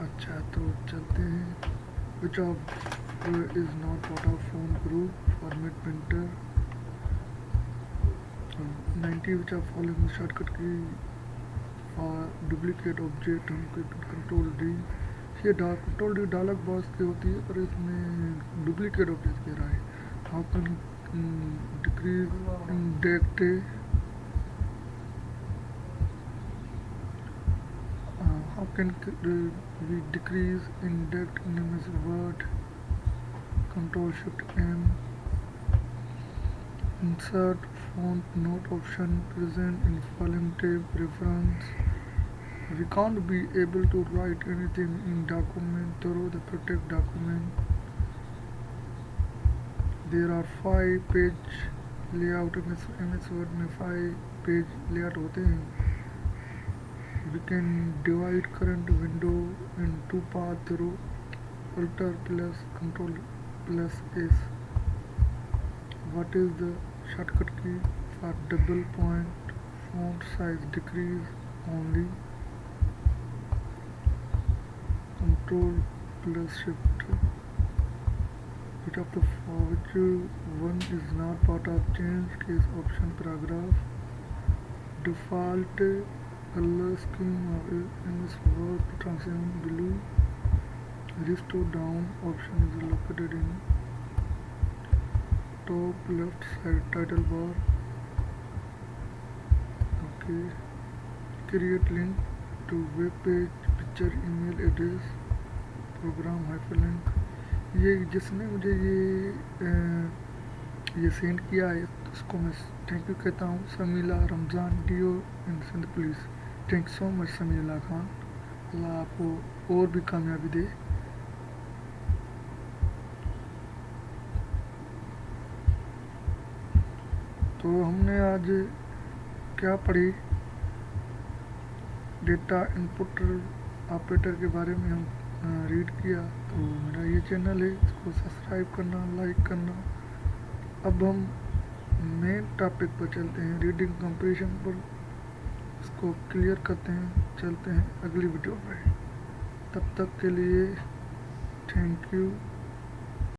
अच्छा तो चलते हैं। Which of is not part of phone group format printer 90 which of following shortcut की और डुप्लीकेट ऑब्जेक्ट हमको कंट्रोल डी। ये कंट्रोल डी डायलॉग बॉक्स की होती है पर इसमें डुप्लीकेट ऑब्जेक्ट कह रहा है। How can decrease index how can we decrease index in image word? Control Shift M. Insert font note option present in following tab reference. We can't be able to write anything in document through the protect document. There are 5 page layout MS Word में 5 page layout होते हैं. We can divide current window in 2 paths through Alt plus Control plus S. What is the shortcut key for double point font size decrease only? Control plus Shift. Which of the which one is not part of change case option paragraph? Default color scheme of MS Word transition blue. Restore down option is located in top left side title bar. Okay. Create link to web page, picture, email address, program hyperlink. ये जिसने मुझे ये send किया है उसको मैं thank you कहता हूँ। Samila Ramzan DO in Sindh police. Thank so much Samila Khan. अल्लाह आपको और भी कामयाबी दे। तो हमने आज क्या पढ़ी? डेटा इनपुट ऑपरेटर के बारे में हम रीड किया। तो मेरा ये चैनल है, इसको सब्सक्राइब करना, लाइक करना। अब हम मेन टॉपिक पर चलते हैं, रीडिंग कंप्रीहेंशन पर। इसको क्लियर करते हैं, चलते हैं अगली वीडियो में। तब तक के लिए थैंक यू।